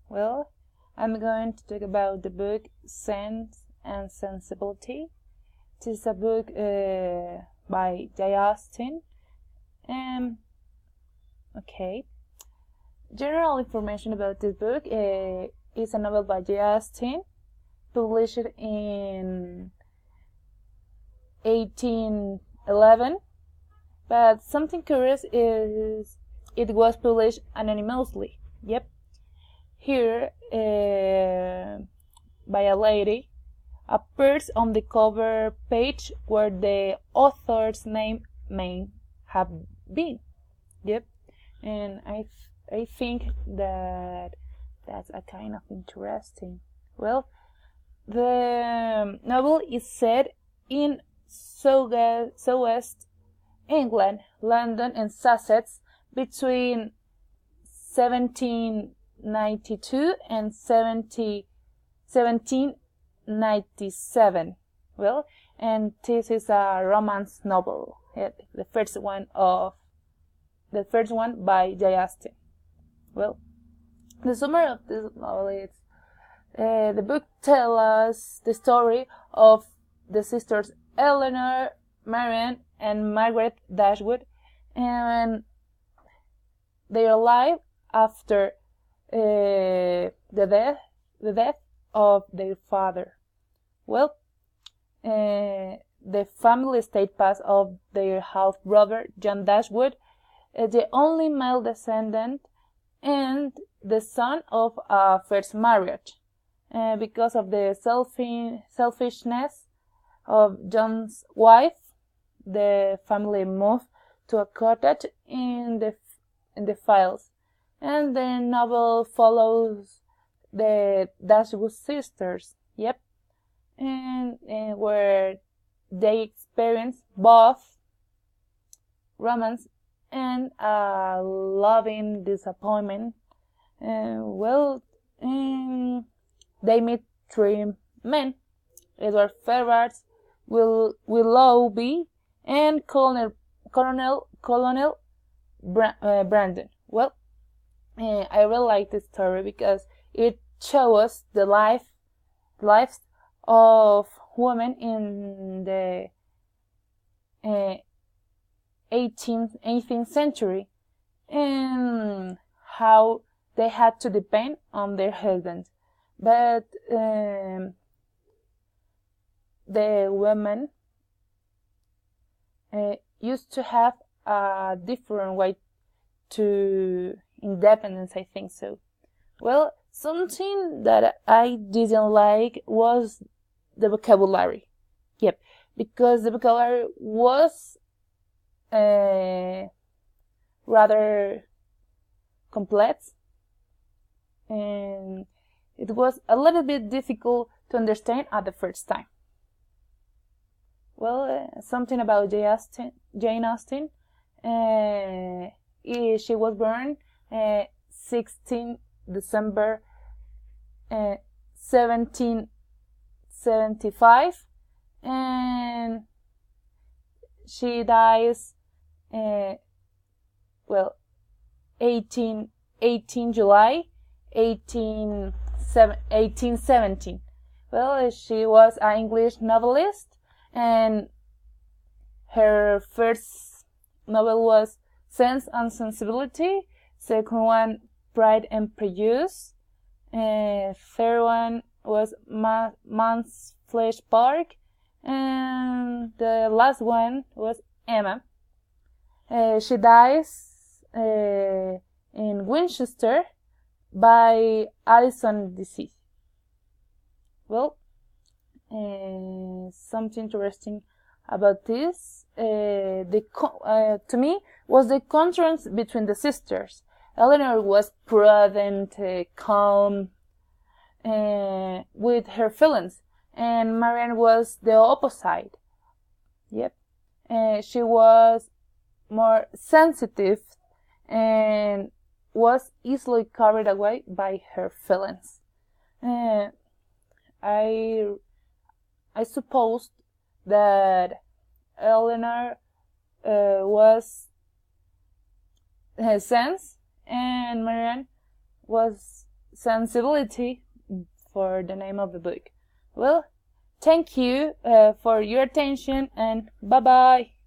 Well, I'm going to talk about the book Sense and Sensibility. This is a book by Jay Austen. Okay. General information about this book is a novel by Jay Austen, published in 1811. But something curious is it was published anonymously. Yep. Here, by a lady, appears on the cover page where the author's name may have been. Yep. And I think that's a kind of interesting. Well, the novel is set in Southwest England, London, and Sussex between 1792 and 1797. Well, and this is a romance novel, the first one by Jay Austen. Well, the summary of this novel is the book tells us the story of the sisters Eleanor, Marian, and Margaret Dashwood, and their life after the death of their father. Well, the family estate passed of their half-brother John Dashwood, the only male descendant, and the son of a first marriage. Because of the selfishness of John's wife, the family moved to a cottage in the Files, and the novel follows the Dashwood sisters. Yep, and where they experience both romance and a loving disappointment. They meet three men: Edward Ferrars, Willoughby, and Colonel Brandon. Well, I really like this story because it shows us the lives of women in the 18th century, and how they had to depend on their husbands. But the women used to have a different way to independence, I think so. Well, something that I didn't like was the vocabulary. Yep, because the vocabulary was rather complex, and it was a little bit difficult to understand at the first time. Well, something about Jane Austen. She was born 16 December 1775, and she dies 18 July 1817. Well, she was an English novelist, and her first novel was Sense and Sensibility. Second one, Pride and Prejudice. Third one was Man's Flesh Park. And the last one was Emma. She dies in Winchester by Alzheimer's disease. Well, something interesting about this, to me, was the contrast between the sisters. Eleanor was prudent, calm, with her feelings, and Marian was the opposite. Yep, she was more sensitive and was easily carried away by her feelings. I supposed that Eleanor was sense and Marian was Sensibility for the name of the book. Well, thank you for your attention, and bye bye.